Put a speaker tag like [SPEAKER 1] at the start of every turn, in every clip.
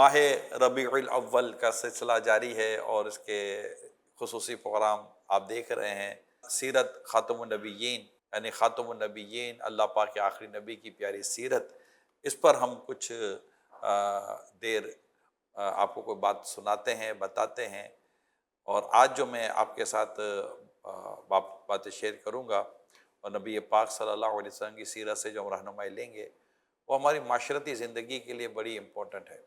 [SPEAKER 1] ماہ ربیع الاول کا سلسلہ جاری ہے اور اس کے خصوصی پروگرام آپ دیکھ رہے ہیں۔ سیرت خاتم النبیین، یعنی خاتم النبیین اللہ پاک کے آخری نبی کی پیاری سیرت، اس پر ہم کچھ دیر آپ کو کوئی بات سناتے ہیں، بتاتے ہیں۔ اور آج جو میں آپ کے ساتھ باتیں شیئر کروں گا اور نبی پاک صلی اللہ علیہ وسلم کی سیرت سے جو ہم رہنمائی لیں گے، وہ ہماری معاشرتی زندگی کے لیے بڑی امپورٹنٹ ہے۔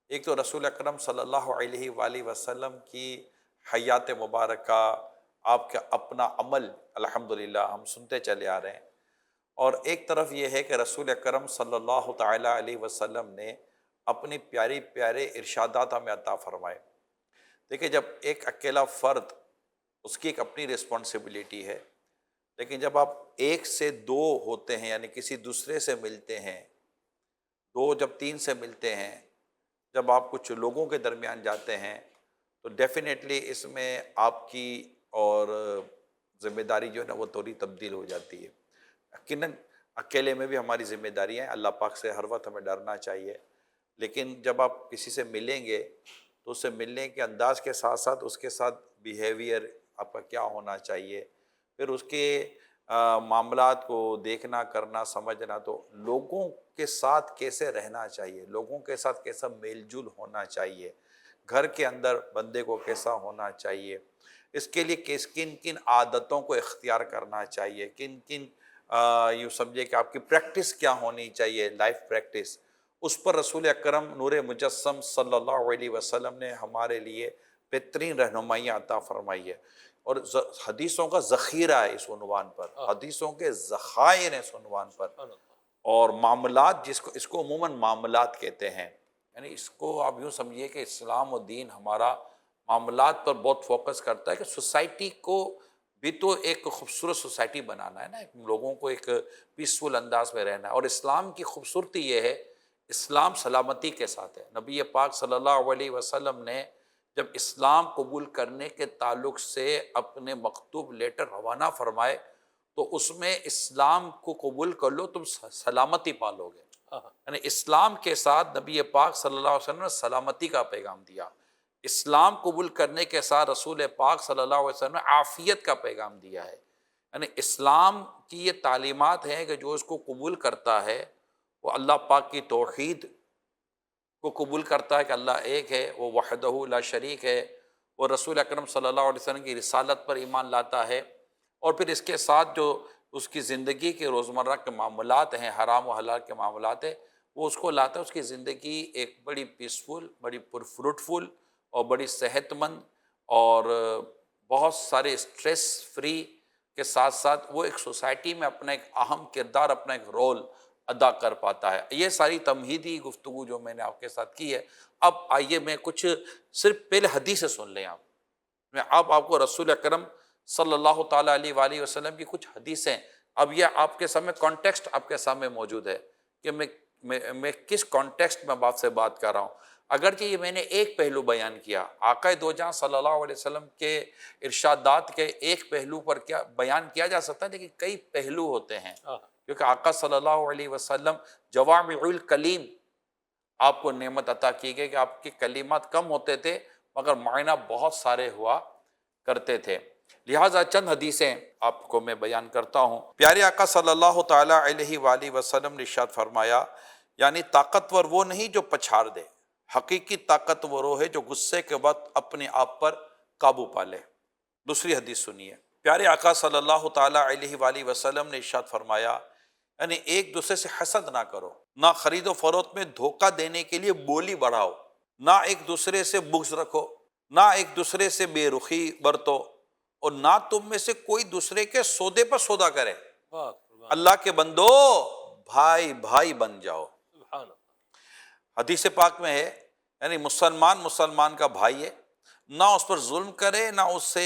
[SPEAKER 1] ایک تو رسول اکرم صلی اللہ علیہ وآلہ وسلم کی حیات مبارکہ، آپ کا اپنا عمل الحمدللہ ہم سنتے چلے آ رہے ہیں، اور ایک طرف یہ ہے کہ رسول اکرم صلی اللہ تعالیٰ علیہ وسلم نے اپنی پیاری پیارے ارشادات ہمیں عطا فرمائے۔ دیکھیں، جب ایک اکیلا فرد، اس کی ایک اپنی رسپانسبلٹی ہے، لیکن جب آپ ایک سے دو ہوتے ہیں، یعنی کسی دوسرے سے ملتے ہیں، دو جب تین سے ملتے ہیں، جب آپ کچھ لوگوں کے درمیان جاتے ہیں، تو ڈیفینیٹلی اس میں آپ کی اور ذمہ داری جو ہے نا وہ تھوڑی تبدیل ہو جاتی ہے۔ یقیناً اکیلے میں بھی ہماری ذمہ داریاں ہیں، اللہ پاک سے ہر وقت ہمیں ڈرنا چاہیے، لیکن جب آپ کسی سے ملیں گے تو اس سے ملنے کے انداز کے ساتھ ساتھ اس کے ساتھ بیہیویئر آپ کا کیا ہونا چاہیے، پھر اس کے معاملات کو دیکھنا، کرنا، سمجھنا، تو لوگوں کے ساتھ کیسے رہنا چاہیے، لوگوں کے ساتھ کیسا میل جول ہونا چاہیے، گھر کے اندر بندے کو کیسا ہونا چاہیے، اس کے لیے کن کن عادتوں کو اختیار کرنا چاہیے، کن کن یوں سمجھے کہ آپ کی پریکٹس کیا ہونی چاہیے، لائف پریکٹس، اس پر رسول اکرم نور مجسم صلی اللہ علیہ وسلم نے ہمارے لیے بہترین رہنمائیاں عطا فرمائی ہے۔ اور حدیثوں کا ذخیرہ ہے اس عنوان پر، حدیثوں کے ذخائر ہیں اس عنوان پر، اور معاملات، اس کو عموماً معاملات کہتے ہیں، یعنی اس کو آپ یوں سمجھیے کہ اسلام و دین ہمارا معاملات پر بہت فوکس کرتا ہے کہ سوسائٹی کو بھی تو ایک خوبصورت سوسائٹی بنانا ہے نا، لوگوں کو ایک پیسفل انداز میں رہنا ہے، اور اسلام کی خوبصورتی یہ ہے، اسلام سلامتی کے ساتھ ہے۔ نبی پاک صلی اللہ علیہ وسلم نے جب اسلام قبول کرنے کے تعلق سے اپنے مکتوب لیٹر روانہ فرمائے تو اس میں اسلام کو قبول کر لو تم سلامتی پالو گے، یعنی اسلام کے ساتھ نبی پاک صلی اللہ علیہ وسلم نے سلامتی کا پیغام دیا۔ اسلام قبول کرنے کے ساتھ رسول پاک صلی اللہ علیہ وسلم نے عافیت کا پیغام دیا ہے، یعنی اسلام کی یہ تعلیمات ہیں کہ جو اس کو قبول کرتا ہے وہ اللہ پاک کی توحید کو قبول کرتا ہے کہ اللہ ایک ہے، وہ وحدہ لا شریک ہے، وہ رسول اکرم صلی اللہ علیہ وسلم کی رسالت پر ایمان لاتا ہے، اور پھر اس کے ساتھ جو اس کی زندگی کے روزمرہ کے معاملات ہیں، حرام و حلال کے معاملات ہیں، وہ اس کو لاتا ہے، اس کی زندگی ایک بڑی پیسفل، بڑی فروٹفل اور بڑی صحت مند اور بہت سارے اسٹریس فری کے ساتھ ساتھ وہ ایک سوسائٹی میں اپنا ایک اہم کردار، اپنا ایک رول ادا کر پاتا ہے۔ یہ ساری تمہیدی گفتگو جو میں نے آپ کے ساتھ کی ہے، اب آئیے میں کچھ صرف پہلے حدیث سے سن لیں آپ، میں اب آپ کو رسول اکرم صلی اللہ تعالیٰ علیہ وآلہ وسلم کی کچھ حدیثیں، اب یہ آپ کے سامنے کانٹیکسٹ آپ کے سامنے موجود ہے کہ میں کس کانٹیکسٹ میں آپ سے بات کر رہا ہوں۔ اگرچہ یہ میں نے ایک پہلو بیان کیا، آقا دو جہاں صلی اللہ علیہ وسلم کے ارشادات کے ایک پہلو پر کیا بیان کیا جا سکتا ہے، لیکن کئی پہلو ہوتے ہیں، کیونکہ آقا صلی اللہ علیہ وسلم جوامع الکلیم، آپ کو نعمت عطا کی گئی کہ آپ کے کلمات کم ہوتے تھے مگر معنی بہت سارے ہوا کرتے تھے، لہٰذا چند حدیثیں آپ کو میں بیان کرتا ہوں۔ پیارے آقا صلی اللہ تعالیٰ علیہ وآلہ وسلم نے ارشاد فرمایا، یعنی طاقتور وہ نہیں جو پچھاڑ دے، حقیقی طاقتور وہ ہے جو غصے کے وقت اپنے آپ پر قابو پا لے۔ دوسری حدیث سنیے، پیارے آقا صلی اللہ تعالیٰ علیہ وآلہ وسلم نے ارشاد فرمایا، یعنی ایک دوسرے سے حسد نہ کرو، نہ خرید و فروخت میں دھوکہ دینے کے لیے بولی بڑھاؤ، نہ ایک دوسرے سے بغض رکھو، نہ ایک دوسرے سے بے رخی برتو، اور نہ تم میں سے کوئی دوسرے کے سودے پر سودا کرے۔ اللہ کے بندو بھائی بھائی بن جاؤ۔ حدیث پاک میں ہے، یعنی مسلمان کا بھائی ہے، نہ اس پر ظلم کرے، نہ اس سے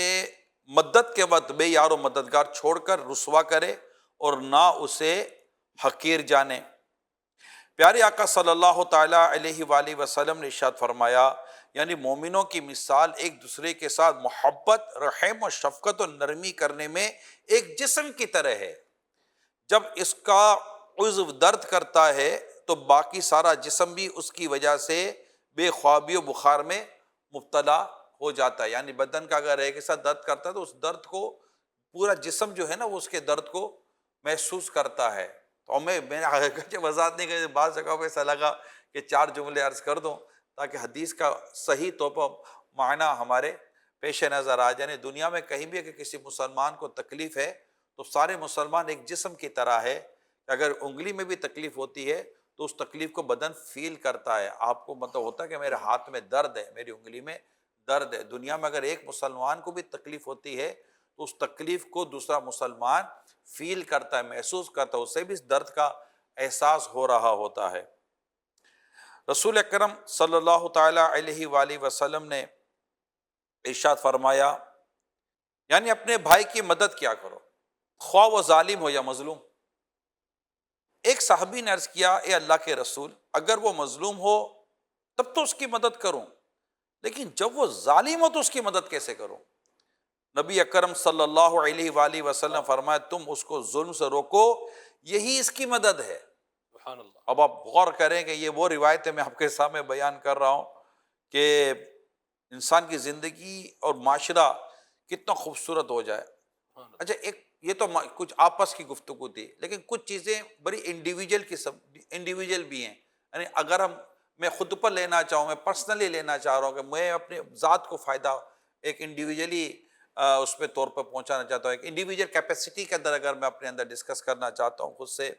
[SPEAKER 1] مدد کے وقت بے یار و مددگار چھوڑ کر رسوا کرے، اور نہ اسے حقیر جانے۔ پیارے آقا صلی اللہ تعالیٰ علیہ وآلہ وسلم نے ارشاد فرمایا، یعنی مومنوں کی مثال ایک دوسرے کے ساتھ محبت، رحم و شفقت و نرمی کرنے میں ایک جسم کی طرح ہے، جب اس کا عضو درد کرتا ہے تو باقی سارا جسم بھی اس کی وجہ سے بے خوابی و بخار میں مبتلا ہو جاتا ہے. یعنی بدن کا اگر ایک ایسا درد کرتا ہے تو اس درد کو پورا جسم جو ہے نا وہ اس کے درد کو محسوس کرتا ہے. تو میں حقیقت وضاحت نہیں کر، بعض جگہ پہ ایسا لگا کہ 4 جملے عرض کر دوں تاکہ حدیث کا صحیح طور پر معنی ہمارے پیش نظر آ جائے. دنیا میں کہیں بھی اگر کسی مسلمان کو تکلیف ہے تو سارے مسلمان ایک جسم کی طرح ہے. اگر انگلی میں بھی تکلیف ہوتی ہے تو اس تکلیف کو بدن فیل کرتا ہے. آپ کو مطلب ہوتا ہے کہ میرے ہاتھ میں درد ہے، میری انگلی میں درد ہے. دنیا میں اگر ایک مسلمان کو بھی تکلیف ہوتی ہے تو اس تکلیف کو دوسرا مسلمان فیل کرتا ہے، محسوس کرتا ہے، اسے بھی اس درد کا احساس ہو رہا ہوتا ہے. رسول اکرم صلی اللہ تعالی علیہ وآلہ وسلم نے ارشاد فرمایا، یعنی اپنے بھائی کی مدد کیا کرو، خواہ وہ ظالم ہو یا مظلوم. ایک صحابی نے عرض کیا، اے اللہ کے رسول، اگر وہ مظلوم ہو تب تو اس کی مدد کروں، لیکن جب وہ ظالم ہو تو اس کی مدد کیسے کروں؟ نبی اکرم صلی اللہ علیہ وآلہ وسلم فرمایا، تم اس کو ظلم سے روکو، یہی اس کی مدد ہے.
[SPEAKER 2] سبحان اللہ.
[SPEAKER 1] اب آپ غور کریں کہ یہ وہ روایتیں میں آپ کے سامنے بیان کر رہا ہوں کہ انسان کی زندگی اور معاشرہ کتنا خوبصورت ہو جائے. اچھا، ایک یہ تو کچھ آپس کی گفتگو تھی، لیکن کچھ چیزیں بڑی انڈیویجول بھی ہیں. یعنی اگر میں خود پر لینا چاہوں، میں پرسنلی لینا چاہ رہا ہوں کہ میں اپنے ذات کو فائدہ ایک انڈیویجلی اس پہ طور پر پہنچانا چاہتا ہوں، ایک انڈیویجل کیپیسٹی کے اندر اگر میں اپنے اندر ڈسکس کرنا چاہتا ہوں خود سے،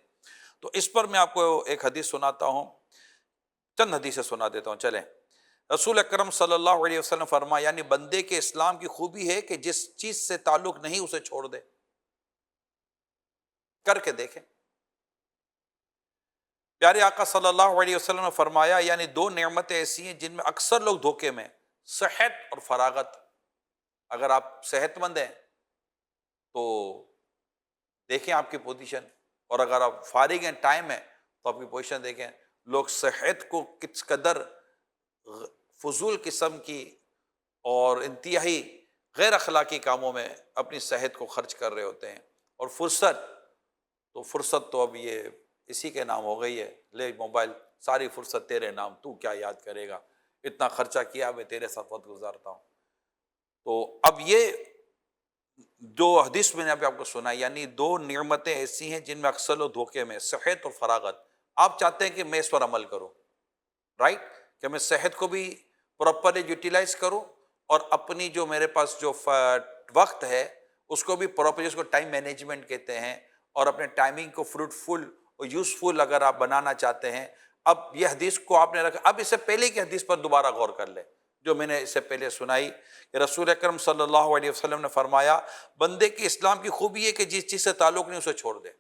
[SPEAKER 1] تو اس پر میں آپ کو ایک حدیث سناتا ہوں، چند حدیثیں سنا دیتا ہوں. چلیں، رسول اکرم صلی اللہ علیہ وسلم فرمایا، یعنی بندے کے اسلام کی خوبی ہے کہ جس چیز سے تعلق نہیں اسے چھوڑ دے. کر کے دیکھیں. پیارے آقا صلی اللہ علیہ وسلم نے فرمایا، یعنی 2 نعمتیں ایسی ہیں جن میں اکثر لوگ دھوکے میں، صحت اور فراغت. اگر آپ صحت مند ہیں تو دیکھیں آپ کی پوزیشن، اور اگر آپ فارغ ہیں، ٹائم ہے، تو آپ کی پوزیشن دیکھیں. لوگ صحت کو کس قدر فضول قسم کی اور انتہائی غیر اخلاقی کاموں میں اپنی صحت کو خرچ کر رہے ہوتے ہیں. اور فرصت تو اب یہ اسی کے نام ہو گئی ہے، لے موبائل، ساری فرصت تیرے نام، تو کیا یاد کرے گا، اتنا خرچہ کیا میں تیرے ساتھ وقت گزارتا ہوں. تو اب یہ جو حدیث میں نے ابھی آپ کو سنا، یعنی 2 نعمتیں ایسی ہیں جن میں اکثر لوگ دھوکے میں، صحت اور فراغت. آپ چاہتے ہیں کہ میں اس پر عمل کروں، رائٹ، کہ میں صحت کو بھی پراپرلی یوٹیلائز کروں اور اپنی جو میرے پاس جو وقت ہے اس کو بھی پراپرلی، اس کو ٹائم مینجمنٹ کہتے ہیں، اور اپنے ٹائمنگ کو فروٹفل اور یوزفل اگر آپ بنانا چاہتے ہیں. اب یہ حدیث کو آپ نے رکھا، اب اس سے پہلے کی حدیث پر دوبارہ غور کر لیں جو میں نے اس سے پہلے سنائی کہ رسول اکرم صلی اللہ علیہ وسلم نے فرمایا، بندے کی اسلام کی خوبی ہے کہ جس چیز سے تعلق نہیں اسے چھوڑ دے.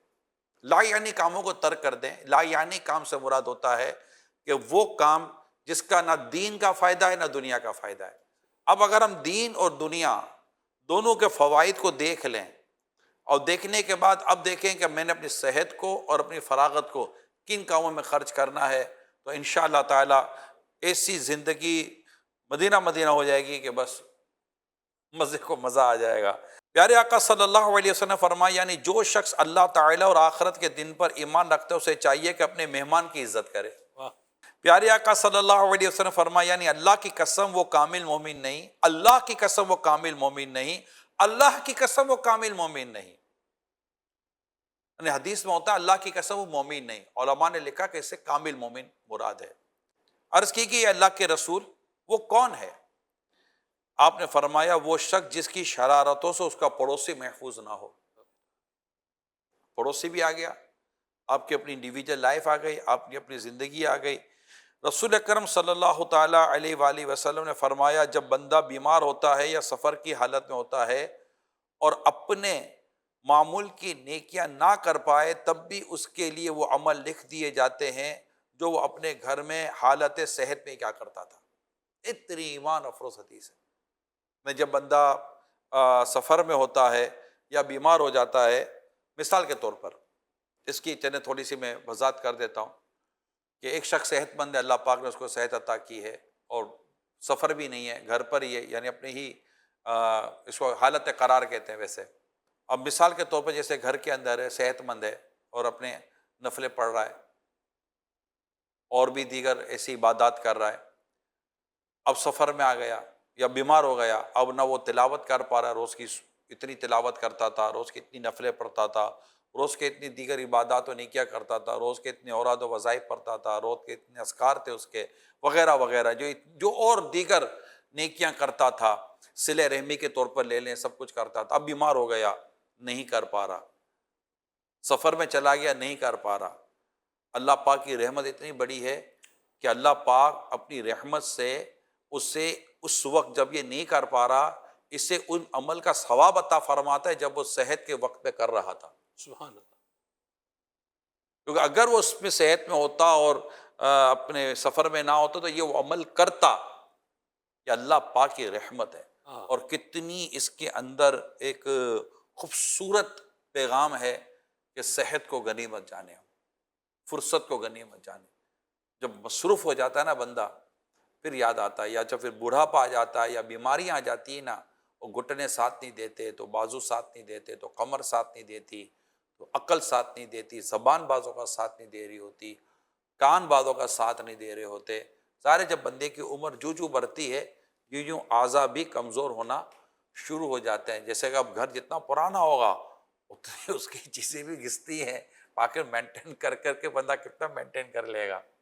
[SPEAKER 1] لا یعنی کاموں کو ترک کر دیں. لا یعنی کام سے مراد ہوتا ہے کہ وہ کام جس کا نہ دین کا فائدہ ہے نہ دنیا کا فائدہ ہے. اب اگر ہم دین اور دنیا دونوں کے فوائد کو دیکھ لیں، اور دیکھنے کے بعد اب دیکھیں کہ میں نے اپنی صحت کو اور اپنی فراغت کو کن کاموں میں خرچ کرنا ہے، تو انشاءاللہ تعالی ایسی زندگی مدینہ مدینہ ہو جائے گی کہ بس مزے کو مزہ آ جائے گا. پیارے آقا صلی اللہ علیہ وسلم نے فرمایا، یعنی جو شخص اللہ تعالیٰ اور آخرت کے دن پر ایمان رکھتا ہے اسے چاہیے کہ اپنے مہمان کی عزت کرے. پیارے آقا صلی اللہ علیہ وسلم نے فرمایا، یعنی اللہ کی قسم وہ کامل مومن نہیں، اللہ کی قسم وہ کامل مومن نہیں، اللہ کی قسم وہ کامل مومن نہیں. یعنی حدیث میں ہوتا ہے اللہ کی قسم وہ مومن نہیں، علماء نے لکھا کہ اس سے کامل مومن مراد ہے. عرض کی کہ اللہ کے رسول وہ کون ہے؟ آپ نے فرمایا، وہ شخص جس کی شرارتوں سے اس کا پڑوسی محفوظ نہ ہو. پڑوسی بھی آ گیا، آپ کی اپنی انڈیویجول لائف آ گئی، آپ کی اپنی زندگی آ گئی. رسول اکرم صلی اللہ تعالی علیہ وآلہ وسلم نے فرمایا، جب بندہ بیمار ہوتا ہے یا سفر کی حالت میں ہوتا ہے اور اپنے معمول کی نیکیاں نہ کر پائے، تب بھی اس کے لیے وہ عمل لکھ دیے جاتے ہیں جو وہ اپنے گھر میں حالت صحت میں کیا کرتا تھا. اتنی ایمان افروز حدیث ہے. میں جب بندہ سفر میں ہوتا ہے یا بیمار ہو جاتا ہے، مثال کے طور پر اس کی چند تھوڑی سی میں وضاحت کر دیتا ہوں کہ ایک شخص صحت مند ہے، اللہ پاک نے اس کو صحت عطا کی ہے اور سفر بھی نہیں ہے، گھر پر ہی ہے، یعنی اپنے ہی اس کو حالت قرار کہتے ہیں ویسے. اب مثال کے طور پر جیسے گھر کے اندر ہے، صحت مند ہے اور اپنے نفلیں پڑھ رہا ہے اور بھی دیگر ایسی عبادات کر رہا ہے، اب سفر میں آ گیا یا بیمار ہو گیا، اب نہ وہ تلاوت کر پا رہا، روز کی اتنی تلاوت کرتا تھا، روز کی اتنی نفلیں پڑھتا تھا، روز کے اتنی دیگر عبادات و نیکیاں کرتا تھا، روز کے اتنے اوراد و وظائف پڑھتا تھا، روز کے اتنے اذکار تھے اس کے، وغیرہ وغیرہ، جو اور دیگر نیکیاں کرتا تھا، صلہ رحمی کے طور پر لے لیں، سب کچھ کرتا تھا، اب بیمار ہو گیا، نہیں کر پا رہا، سفر میں چلا گیا، نہیں کر پا رہا۔ اللہ پاک کی رحمت اتنی بڑی ہے کہ اللہ پاک اپنی رحمت سے اسے اس وقت جب یہ نہیں کر پا رہا، اسے ان عمل کا ثواب عطا فرماتا ہے جب وہ صحت کے وقت پہ کر رہا تھا۔
[SPEAKER 2] سبحان اللہ۔
[SPEAKER 1] کیونکہ اگر وہ اس میں صحت میں ہوتا اور اپنے سفر میں نہ ہوتا تو یہ وہ عمل کرتا۔ کہ اللہ پاک کی رحمت ہے،
[SPEAKER 2] ہاں،
[SPEAKER 1] اور کتنی اس کے اندر ایک خوبصورت پیغام ہے کہ صحت کو غنیمت جانے، فرصت کو غنیمت جانے۔ جب مصروف ہو جاتا ہے نا بندہ، پھر یاد آتا ہے، یا جب پھر بوڑھاپا آ جاتا ہے یا بیماریاں آ جاتی ہیں نا، وہ گھٹنے ساتھ نہیں دیتے تو بازو ساتھ نہیں دیتے تو کمر ساتھ نہیں دیتی تو عقل ساتھ نہیں دیتی، زبان بازوں کا ساتھ نہیں دے رہی ہوتی، کان بازوں کا ساتھ نہیں دے رہے ہوتے، سارے جب بندے کی عمر جو بڑھتی ہے، یوں اعضاء بھی کمزور ہونا شروع ہو جاتے ہیں۔ جیسے کہ اب گھر جتنا پرانا ہوگا اتنی اس کی چیزیں بھی گھستی ہیں، باقی مینٹین کر کے بندہ کتنا مینٹین کر لے گا۔